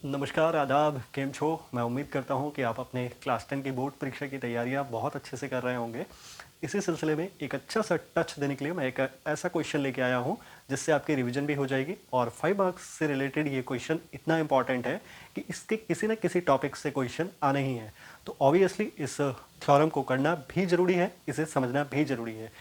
नमस्कार, आदाब, केम छो। मैं उम्मीद करता हूँ कि आप अपने क्लास 10 की बोर्ड परीक्षा की तैयारियाँ बहुत अच्छे से कर रहे होंगे। इसी सिलसिले में एक अच्छा सा टच देने के लिए मैं एक ऐसा क्वेश्चन लेके आया हूँ जिससे आपकी रिवीजन भी हो जाएगी और 5 मार्क्स से रिलेटेड ये क्वेश्चन इतना इंपॉर्टेंट है कि इसके किसी न किसी टॉपिक से क्वेश्चन आने ही है। तो ऑब्वियसली इस थ्योरम को करना भी ज़रूरी है, इसे समझना भी ज़रूरी है।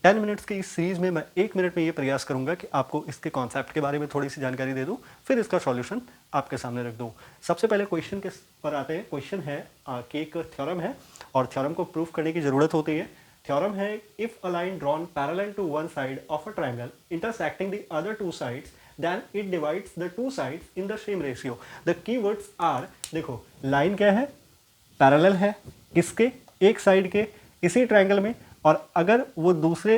10 मिनट्स की इस सीरीज़ में मैं 1 मिनट में ये प्रयास करूंगा कि आपको इसके कॉन्सेप्ट के बारे में थोड़ी सी जानकारी दे दूं, फिर इसका सॉल्यूशन आपके सामने रख दूं। सबसे पहले क्वेश्चन के पर आते हैं। क्वेश्चन है कि एक थ्योरम है और थ्योरम को प्रूफ करने की ज़रूरत होती है। थ्योरम है if a line drawn parallel to one side of a triangle intersecting the other two sides then it divides the two sides in the same ratio. The keywords are, देखो line क्या है, parallel है किसके, एक side के इसी triangle में, और अगर वो दूसरे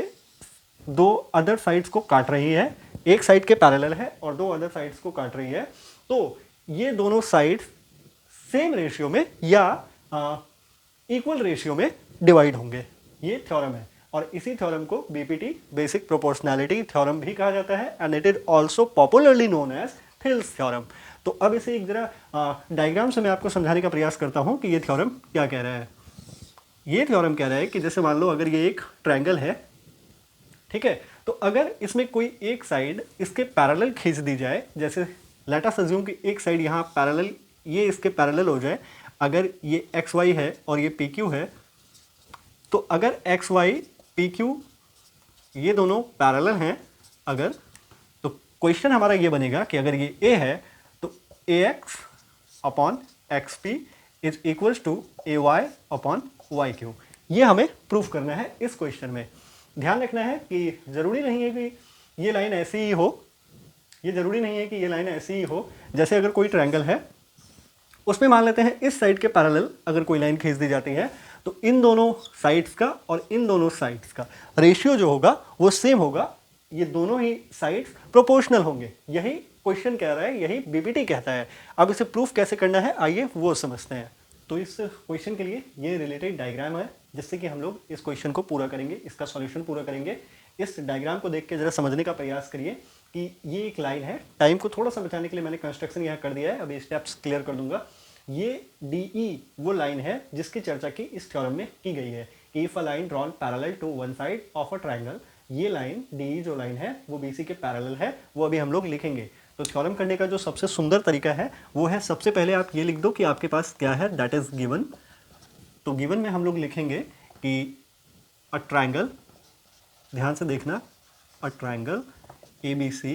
दो अदर साइड्स को काट रही है, एक साइड के पैरेलल है और दो अदर साइड्स को काट रही है, तो ये दोनों साइड्स सेम रेशियो में या इक्वल रेशियो में डिवाइड होंगे। ये थ्योरम है और इसी थ्योरम को बीपीटी बेसिक प्रोपोर्शनैलिटी थ्योरम भी कहा जाता है and it is also popularly known as Thales theorem. तो अब इसे एक जरा डायग्राम से मैं आपको समझाने का प्रयास करता हूं कि ये थ्योरम क्या कह रहा है। ये थ्योरम कह रहा है कि जैसे मान लो अगर ये एक ट्रायंगल है, ठीक है, तो अगर इसमें कोई एक साइड इसके पैरेलल खींच दी जाए, जैसे लेट अस अज्यूम कि एक साइड यहाँ पैरेलल, ये इसके पैरेलल हो जाए, अगर ये एक्स वाई है और ये पी क्यू है, तो अगर एक्स वाई पी क्यू ये दोनों पैरेलल हैं अगर, तो क्वेश्चन हमारा ये बनेगा कि अगर ये ए है तो A X upon X P is equals to A Y upon Y Q. ये हमें प्रूफ करना है इस क्वेश्चन में। ध्यान रखना है कि ज़रूरी नहीं है कि ये लाइन ऐसी ही हो, ये ज़रूरी नहीं है कि ये लाइन ऐसी ही हो। जैसे अगर कोई ट्रायंगल है उसमें मान लेते हैं इस साइड के पैरेलल अगर कोई लाइन खींच दी जाती है, तो इन दोनों साइड्स का और इन दोनों साइड्स का रेशियो जो होगा वो सेम होगा, ये दोनों ही साइड्स प्रोपोर्शनल होंगे। यही क्वेश्चन कह रहा है, यही बीपीटी कहता है। अब इसे प्रूफ कैसे करना है आइए वो समझते हैं। तो इस क्वेश्चन के लिए ये रिलेटेड डायग्राम है जिससे कि हम लोग इस क्वेश्चन को पूरा करेंगे, इसका सॉल्यूशन पूरा करेंगे। इस डायग्राम को देख के जरा समझने का प्रयास करिए कि ये एक लाइन है। टाइम को थोड़ा सा बचाने के लिए मैंने कंस्ट्रक्शन यहाँ कर दिया है, अभी स्टेप्स क्लियर कर दूंगा। ये डी वो लाइन है जिसकी चर्चा की इस थ्योरम में की गई है। If a line drawn parallel to one side of a triangle, ये लाइन डी जो लाइन है वो बीसी के पैरेलल है, वो अभी हम लोग लिखेंगे। तो थ्योरम करने का जो सबसे सुंदर तरीका है वो है, सबसे पहले आप ये लिख दो कि आपके पास क्या है, दैट इज गिवन। तो गिवन में हम लोग लिखेंगे कि अ ट्रायंगल, ध्यान से देखना, a triangle A B C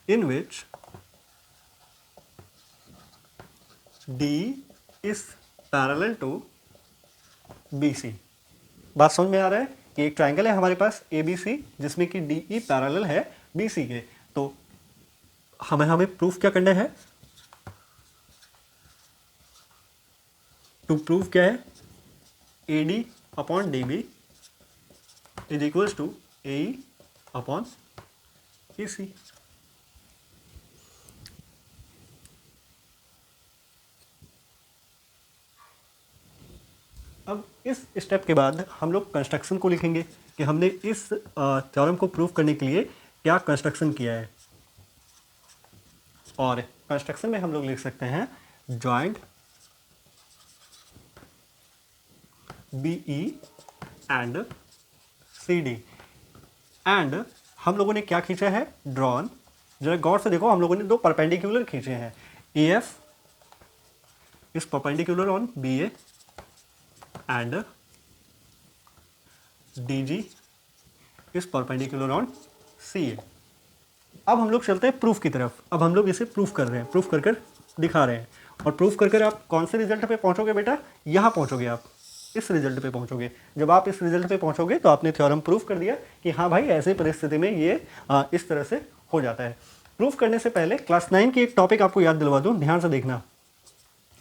in which D is parallel to B C. बात समझ में आ रहा है कि एक ट्रायंगल है हमारे पास ए बी सी जिसमें कि डी ई पैरेलल है बी सी के। तो हमें प्रूफ क्या करना है, टू प्रूफ क्या है, A D upon D B is equals to A E upon E C. अब इस स्टेप के बाद हम लोग कंस्ट्रक्शन को लिखेंगे कि हमने इस थ्योरम को प्रूफ करने के लिए क्या कंस्ट्रक्शन किया है। और कंस्ट्रक्शन में हम लोग लिख सकते हैं joint B E and C D, and हम लोगों ने क्या खींचा है, ड्रॉन। जरा गौर से देखो, हम लोगों ने दो परपेंडिकुलर खींचे हैं, A F is perpendicular on B A and D G is perpendicular on C A. अब हम लोग चलते हैं प्रूफ की तरफ। अब हम लोग इसे प्रूफ कर रहे हैं, प्रूफ कर कर दिखा रहे हैं। और प्रूफ कर कर आप कौन से रिजल्ट पे पहुंचोगे बेटा, यहाँ पहुंचोगे, आप इस रिजल्ट पे पहुंचोगे। जब आप इस रिजल्ट पे पहुंचोगे तो आपने थ्योरम प्रूफ कर दिया कि हाँ भाई ऐसे परिस्थिति में ये इस तरह से हो जाता है। प्रूफ करने से पहले क्लास 9 की एक टॉपिक आपको याद दिलवा दूँ, ध्यान से देखना।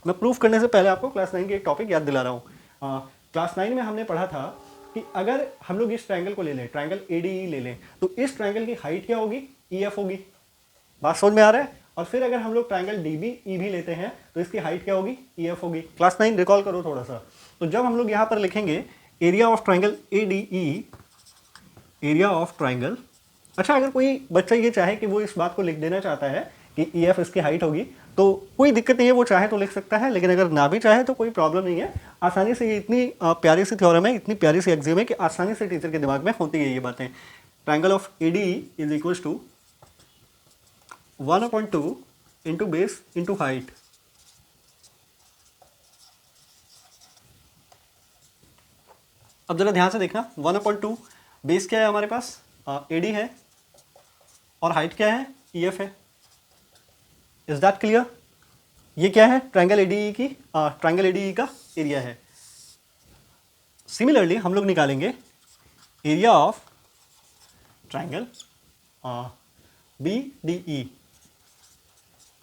मैं प्रूफ करने से पहले आपको क्लास 9 की एक टॉपिक याद दिला रहा हूँ। क्लास 9 में हमने पढ़ा था कि अगर हम लोग इस ट्रायंगल को ले लें, ट्रायंगल ए डी ई ले लें, तो इस ट्रायंगल की हाइट क्या होगी, ई एफ होगी। बात समझ में आ रहा है। और फिर अगर हम लोग ट्रायंगल डी बी ई भी लेते हैं तो इसकी हाइट क्या होगी, ई एफ होगी। क्लास 9 रिकॉल करो थोड़ा सा। तो जब हम लोग यहाँ पर लिखेंगे area of triangle A D E, area of triangle, अच्छा अगर कोई बच्चा ये चाहे कि वो इस बात को लिख देना चाहता है कि ई एफ इसकी हाइट होगी, तो कोई दिक्कत नहीं है, वो चाहे तो लिख सकता है, लेकिन अगर ना भी चाहे तो कोई प्रॉब्लम नहीं है। आसानी से ये इतनी प्यारी सी थ्योरम है, इतनी प्यारी सी एक्सियम है कि आसानी से टीचर के दिमाग में होती है ये बातें। Triangle of A D is equals to 1/2 into base into height. अब जरा ध्यान से देखना, 1/2 बेस क्या है हमारे पास, ए डी है, और हाइट क्या है, ई एफ है। Is that clear? ये क्या है, ट्राइंगल एडीई की, ट्राइंगल एडीई का एरिया है। सिमिलरली हम लोग निकालेंगे area of triangle B D E.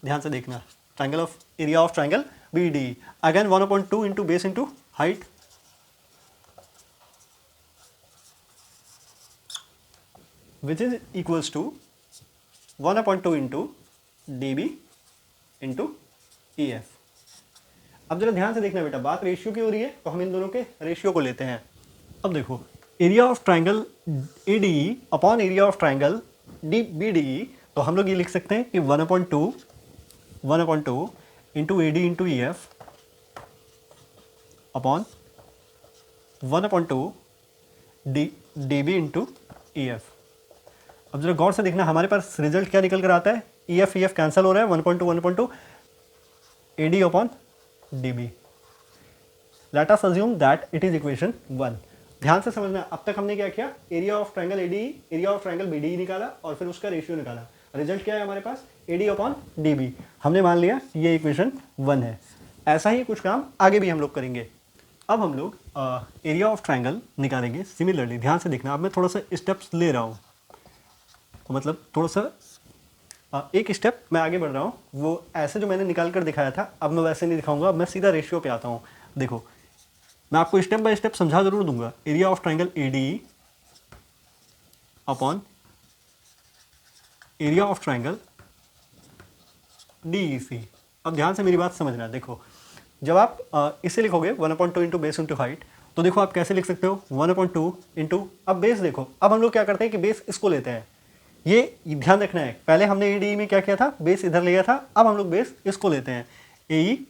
ध्यान से देखना, triangle of area of triangle B D E, again 1/2 into base into height, which is equals to 1/2 into D B into E F. अब जरा ध्यान से देखना बेटा, बात रेशियो की हो रही है तो हम इन दोनों के रेशियो को लेते हैं। अब देखो, area of triangle A D E upon area of triangle D B D E, तो हम लोग ये लिख सकते हैं कि 1/2 into A D into E F upon 1/2 D B into E F. अब जरा गौर से देखना, हमारे पास रिजल्ट क्या निकल कर आता है, ई एफ कैंसिल हो रहा है, 1/2 A D upon D B. Let us assume that it is equation 1। ध्यान से समझना, अब तक हमने क्या किया, area of triangle A D, area of triangle B D निकाला और फिर उसका रेशियो निकाला। रिजल्ट क्या है हमारे पास, A D upon D B. हमने मान लिया ये इक्वेशन 1 है। ऐसा ही कुछ काम आगे भी हम लोग करेंगे। अब हम लोग एरिया ऑफ ट्राइंगल निकालेंगे सिमिलरली। ध्यान से देखना, अब मैं थोड़ा सा स्टेप्स ले रहा हूँ, तो मतलब थोड़ा सा एक स्टेप मैं आगे बढ़ रहा हूँ। वो ऐसे जो मैंने निकाल कर दिखाया था, अब मैं वैसे नहीं दिखाऊंगा, अब मैं सीधा रेशियो पे आता हूँ। देखो, मैं आपको स्टेप बाय स्टेप समझा जरूर दूंगा। Area of triangle A D upon area of triangle D E C. अब ध्यान से मेरी बात समझना, देखो जब आप इसे लिखोगे 1/2 इंटू बेस इंटू हाइट, तो देखो आप कैसे लिख सकते हो, 1/2 इंटू, अब बेस देखो, अब हम लोग क्या करते हैं कि बेस इसको लेते हैं। ये ध्यान रखना है, पहले हमने ए डी में क्या किया था, बेस इधर लिया था, अब हम लोग बेस इसको लेते हैं, ए ई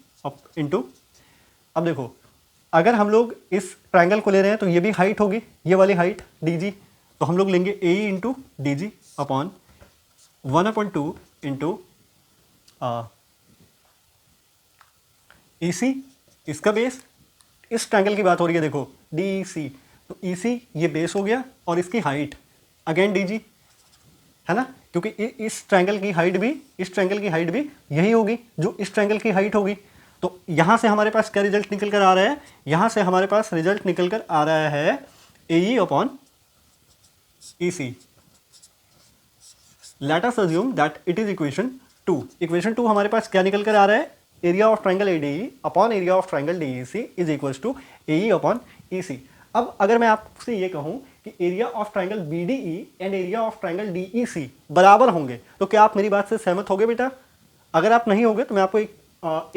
इंटू। अब देखो, अगर हम लोग इस ट्राइंगल को ले रहे हैं तो ये भी हाइट होगी, ये वाली हाइट डी जी, तो हम लोग लेंगे A E into D G upon 1/2 into E C, इसका बेस, इस ट्राइंगल की बात हो रही है देखो, डी ई सी, तो ई सी ये बेस हो गया और इसकी हाइट अगेन डी जी, है ना, क्योंकि इस ट्रायंगल की हाइट भी, इस ट्रायंगल की हाइट भी यही होगी जो इस ट्रायंगल की हाइट होगी। तो यहां से हमारे पास क्या रिजल्ट निकल कर आ रहा है, यहां से हमारे पास रिजल्ट निकल कर आ रहा है A E upon E C. Let us assume that it is equation 2। Equation 2 हमारे पास क्या निकल कर आ रहा है, area of triangle A D E upon area of triangle D E C is equals to A E upon E C. अब अगर मैं आपसे ये कहूं कि area of triangle B D E and area of triangle D E C बराबर होंगे, तो क्या आप मेरी बात से सहमत होगे बेटा? अगर आप नहीं होगे तो मैं आपको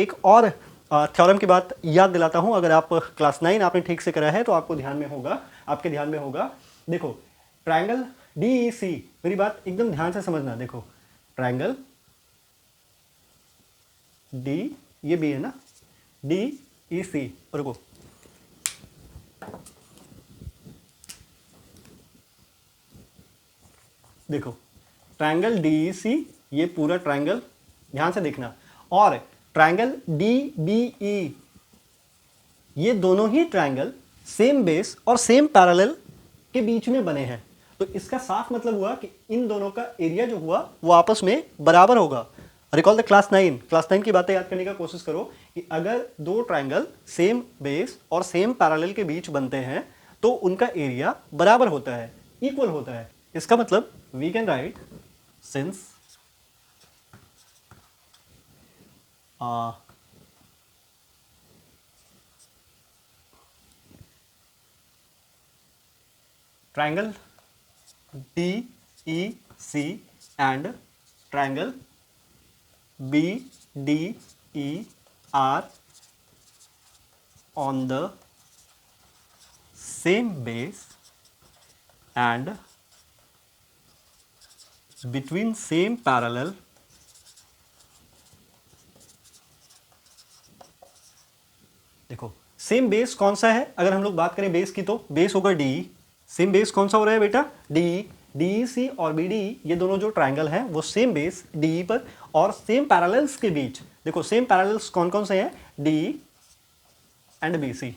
एक और थ्योरम की बात याद दिलाता हूं। अगर आप क्लास 9 आपने ठीक से करा है तो आपको ध्यान में होगा, आपके ध्यान में होगा। देखो, ट्रायंगल डी ई सी, मेरी बात एकदम ध्यान से समझना। देखो, ट्रायंगल डी, ये भी है ना, डी ई सी, और रुको, देखो ट्रायंगल डी ई सी, ये पूरा ट्रायंगल ध्यान से देखना, और ट्रायंगल डी बी ई, ये दोनों ही ट्रायंगल सेम बेस और सेम पैरेलल के बीच में बने हैं। तो इसका साफ मतलब हुआ कि इन दोनों का एरिया जो हुआ वो आपस में बराबर होगा। रिकॉल द क्लास 9 की बातें याद करने का कोशिश करो कि अगर दो ट्रायंगल सेम बेस और सेम पैरेलल के बीच बनते हैं तो उनका एरिया बराबर होता है, इक्वल होता है। इसका मतलब we can write since triangle DEC and triangle BDE are on the same base and between same parallel देखो सेम बेस कौन सा है, अगर हम लोग बात करें बेस की तो बेस होगा डी। सेम बेस कौन सा हो रहा है बेटा, डी। डी सी और बी डी ये दोनों जो ट्राइंगल है वो सेम बेस डी पर, और सेम पैरेलल्स के बीच देखो सेम पैरेलल्स कौन कौन से हैं, डी एंड बी सी।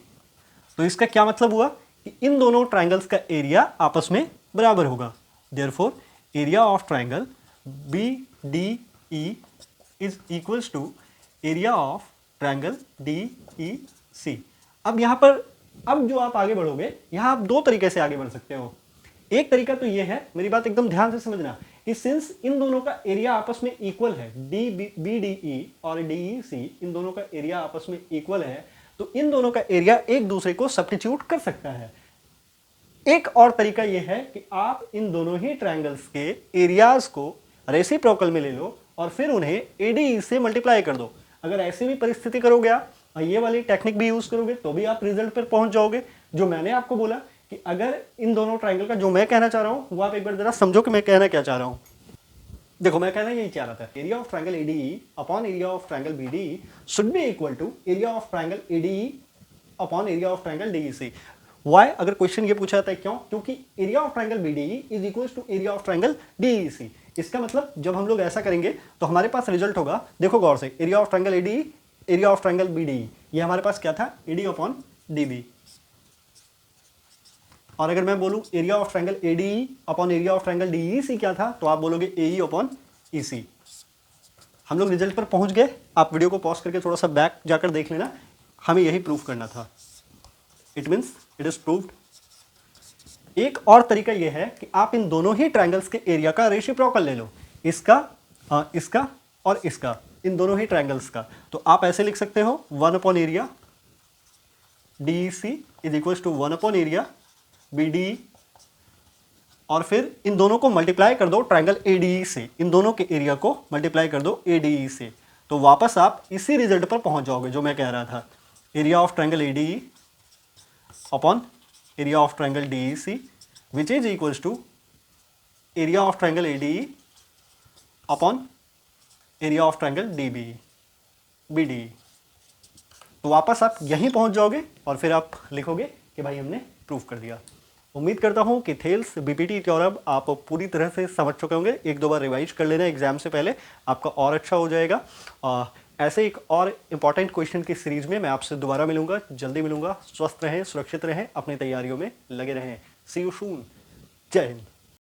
तो इसका क्या मतलब हुआ कि इन दोनों ट्राइंगल्स का एरिया आपस में बराबर होगा। Therefore area of triangle B D E is equals to area of triangle D E C. अब यहाँ पर अब जो आप आगे बढ़ोगे, यहाँ आप दो तरीके से आगे बढ़ सकते हो। एक तरीका तो ये है, मेरी बात एकदम ध्यान से समझना, कि सिंस इन दोनों का एरिया आपस में इक्वल है, डी बी डी ई और डी ई सी इन दोनों का एरिया आपस में इक्वल है, तो इन दोनों का एरिया एक दूसरे को सब्स्टिट्यूट कर सकता है। एक और तरीका यह है कि आप इन दोनों ही ट्रायंगल्स के एरियाज को रेसिप्रोकल में ले लो और फिर उन्हें एडी से मल्टीप्लाई कर दो। अगर ऐसी भी परिस्थिति करोगे आप, ये वाली टेक्निक भी यूज करोगे, तो भी आप रिजल्ट पर पहुंच जाओगे। जो मैंने आपको बोला कि अगर इन दोनों ट्रायंगल का जो मैं कहना चाह रहा हूं वो आप एक बार जरा समझो कि मैं कहना क्या चाह रहा हूं। देखो मैं कहना यही चाह रहा था, area of triangle ADE upon area of triangle BDE should be equal to area of triangle ADE upon area of triangle DEC. Why, अगर क्वेश्चन ये पूछा जाता है क्यों, क्योंकि area of triangle BDE is equal to area of triangle DEC. इसका मतलब जब हम लोग ऐसा करेंगे तो हमारे पास रिजल्ट होगा, देखो गौर से, area of triangle ADE area of triangle BDE, ये हमारे पास क्या था, एडी अपॉन डीबी। और अगर मैं बोलूं area of triangle ADE upon area of triangle DEC क्या था, तो आप बोलोगे एई अपॉन ईसी। हम लोग रिजल्ट पर पहुंच गए। आप वीडियो को पॉज करके थोड़ा सा बैक जाकर देख लेना, हमें यही प्रूफ करना था। It means it is proved. एक और तरीका यह है कि आप इन दोनों ही ट्रायंगल्स के एरिया का रेसिप्रोकल ले लो, इसका और इसका, इन दोनों ही ट्रायंगल्स का। तो आप ऐसे लिख सकते हो 1 upon area DEC is equal to 1 upon area BD, और फिर इन दोनों को मल्टीप्लाई कर दो ट्रायंगल एडीई से, इन दोनों के एरिया को मल्टीप्लाई कर दो एडीई से, तो वापस आप इसी रिजल्ट पर पहुंच जाओगे जो मैं कह रहा था, area of triangle ADE upon area of triangle DEC which is equals to area of triangle ADE upon area of triangle BD. तो वापस आप यहीं पहुंच जाओगे और फिर आप लिखोगे कि भाई हमने प्रूफ कर दिया। उम्मीद करता हूं कि थेल्स बीपीटी थ्योरम आप पूरी तरह से समझ चुके होंगे। एक दो बार रिवाइज कर लेना एग्जाम से पहले, आपका और अच्छा हो जाएगा। ऐसे एक और इम्पॉर्टेंट क्वेश्चन की सीरीज में मैं आपसे दोबारा मिलूंगा, जल्दी मिलूंगा। स्वस्थ रहें, सुरक्षित रहें, अपनी तैयारियों में लगे रहें। सी यू सून। जय हिंद।